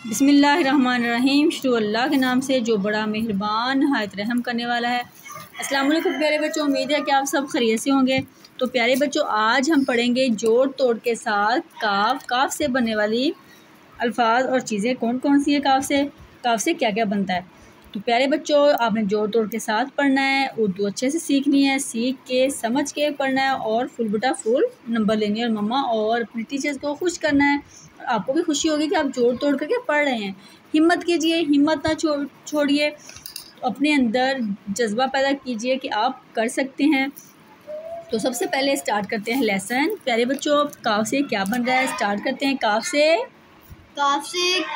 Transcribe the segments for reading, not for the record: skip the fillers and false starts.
बिस्मिल्लाहिर्रहमानिर्रहीम। शुरू अल्लाह के नाम से जो बड़ा मेहरबान नहायत रहम करने वाला है। अस्सलाम वालेकुम प्यारे बच्चों, उम्मीद है कि आप सब खैरियत से होंगे। तो प्यारे बच्चों, आज हम पढ़ेंगे जोड़ तोड़ के साथ काफ से बनने वाली अल्फाज और चीज़ें कौन कौन सी है। काफ से क्या क्या बनता है। तो प्यारे बच्चों, आपने जोड़ तोड़ के साथ पढ़ना है, उर्दू अच्छे से सीखनी है, सीख के समझ के पढ़ना है और फुल बटा फुल नंबर लेने हैं और मम्मा और अपने टीचर्स को खुश करना है। और आपको भी खुशी होगी कि आप जोड़ तोड़ करके पढ़ रहे हैं। हिम्मत कीजिए, हिम्मत ना छोड़िए, अपने अंदर जज्बा पैदा कीजिए कि आप कर सकते हैं। तो सबसे पहले स्टार्ट करते हैं लेसन। प्यारे बच्चों, काफ से क्या बन रहा है, स्टार्ट करते हैं। काफ से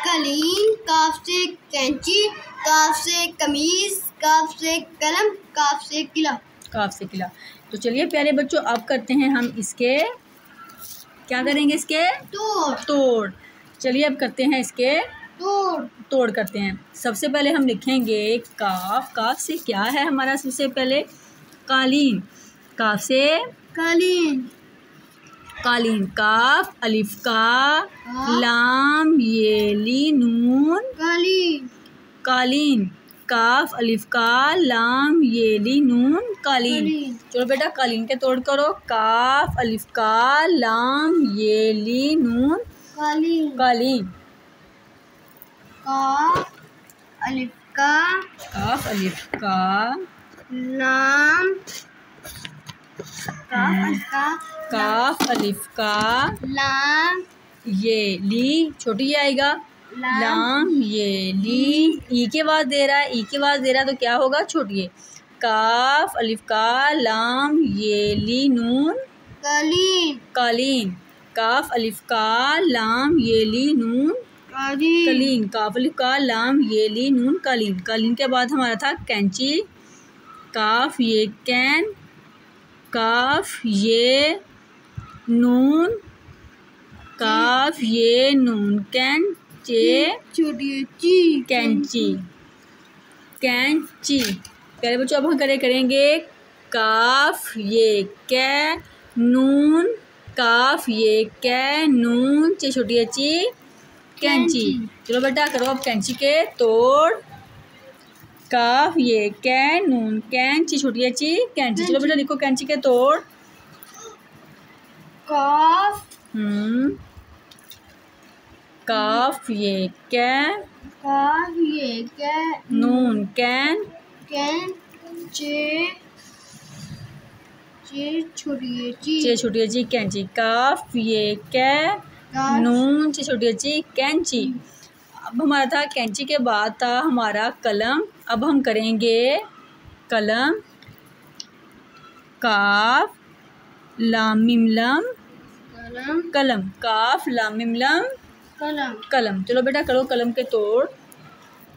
कलीन, काफ से कैंची, काफ से कमीज, काफ से कलम, काफ से किला। तो चलिए प्यारे बच्चों, अब करते हैं हम इसके क्या करेंगे, इसके तोड़। चलिए अब करते हैं इसके तोड़ करते हैं। सबसे पहले हम लिखेंगे काफ से क्या है हमारा, सबसे पहले कालीन। काफ से कालीन, काफ अलिफ का लाम ये ली नून कालीन। काफ अलिफ का लाम ये ली नून कालीन। चलो बेटा कालीन के तोड़ करो। काफ अलिफ का लाम ये ली नून कालीन। काफ अलिफ का लाम काफ अलिफ का लाम ये ली छोटी आएगा, लाम ये ली ई के बाद दे रहा है, तो क्या होगा छोटी है। काफ अलिफ का लाम ये ली नून कालीन। काफ अलिफ का लाम ये ली नून कालीन। काफ अलिफ का लाम ये ली नून कालीन। कालीन के बाद हमारा था कैंची। काफ ये कैन, काफ ये नून, काफ ये नून कैन कैंची। पहले बच्चों अब हम करेंगे काफ ये कै नून, काफ ये कै नून चे छोटी ची कैंची। चलो बेटा करो अब कैंची के तोड़। काफ ये कै नून कैंची छोटी ची कैंची। चलो बेटा लिखो कैंची के तोड़। काफ ये कै नून कैन चे छोटी ची कैंची। काफ ये कै नून चे छोटी ची कैंची। अब हमारा था कैंची के बाद था हमारा कलम। अब हम करेंगे कलम। काफ लाम मिम लम कलम। काफ लाम मिम लम कलम। चलो बेटा करो कलम के तोड़।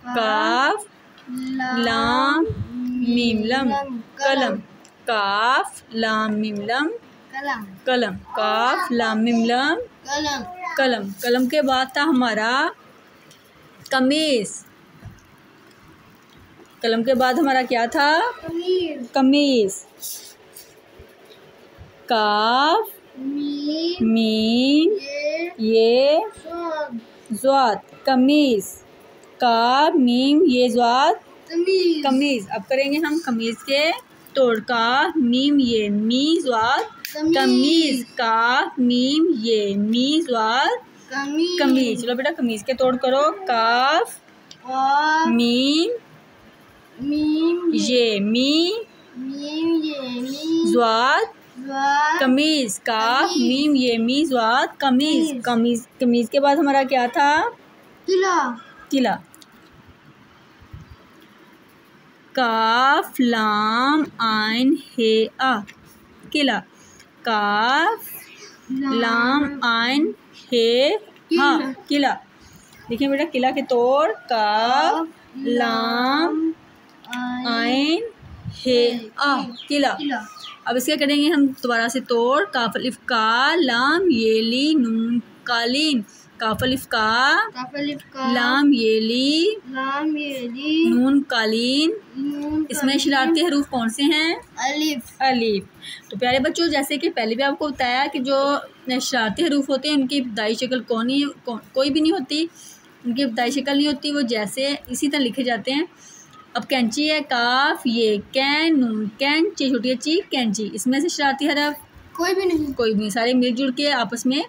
काफ लाम मीम लम कलम। काफ लाम मिम लम कलम। काफ लाम मिम लम कलम। कलम के बाद था हमारा कमीज। कलम के बाद हमारा क्या था, कमीज। काफ मीम ये ज़्वाद कमीज। काफ मीम ये ज़्वाद कमीज। अब करेंगे हम कमीज के तोड़। काफ मीम ये मी ज़्वाद कमीज। काफ मीम ये मी ज़्वाद कमीज। चलो बेटा कमीज के तोड़ करो। काफ मीम ये मी ज़्वाद कमीज। काफ मीम ये मी ज़्वाद कमीज। कमीज के बाद हमारा क्या था, किला। काफ लाम आइन हे आ किला। काफ लाम आइन हे हा किला। देखिए बेटा किला के तोड़। काफ लाम आइन हे आ किला। अब इसके करेंगे हम दोबारा से तोड़। काफ अलिफ का लाम ये ली नून कालीन। काफ अलिफ का लाम ये ली नून कालीन। इसमें शरारती हरूफ कौन से हैं, अलिफ। तो प्यारे बच्चों, जैसे कि पहले भी आपको बताया कि जो शरारती हरूफ होते हैं उनकी इब्तदाई शक्ल कोई भी नहीं होती। उनकी इब्तदाई शक्ल नहीं होती, वो जैसे इसी तरह लिखे जाते हैं। अब कैंची है, काफ ये, कैन नून कैन, ची छोटी ची कैंची। इसमें से शरारती हरफ कोई भी नहीं, कोई भी, सारे मिलजुल के आपस में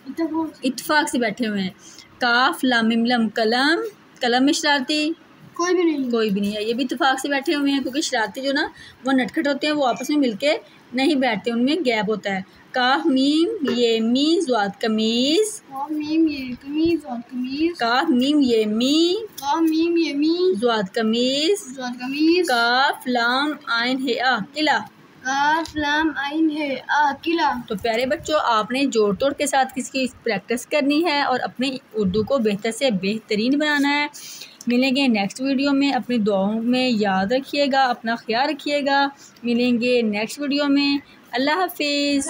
इत्तेफाक से बैठे हुए हैं। काफ लाम मिम लम कलम, कलम में शरारती कोई भी नहीं, कोई भी नहीं है, ये भी इत्तेफाक से बैठे हुए हैं, क्योंकि शरारती जो ना वो नटखट होते हैं, वो आपस में मिलके नहीं बैठते, उनमें गैप होता है। काफ मीम ये मी ज़्वाद कमीज़, काफ मीम ये कमीज ज़ाद कमीज, काफ मीम ये मी काफ मीम ये मी ज़्वाद कमीज़, ज़ाद कमीज, काफ लाम आइन हे आ किला। काफ लाम आइन है आ किला। तो प्यारे बच्चों, आपने जोड़ तोड़ के साथ किसकी प्रैक्टिस करनी है और अपने उर्दू को बेहतर से बेहतरीन बनाना है। मिलेंगे नेक्स्ट वीडियो में, अपनी दुआओं में याद रखिएगा, अपना ख्याल रखिएगा। मिलेंगे नेक्स्ट वीडियो में। अल्लाह हाफिज़।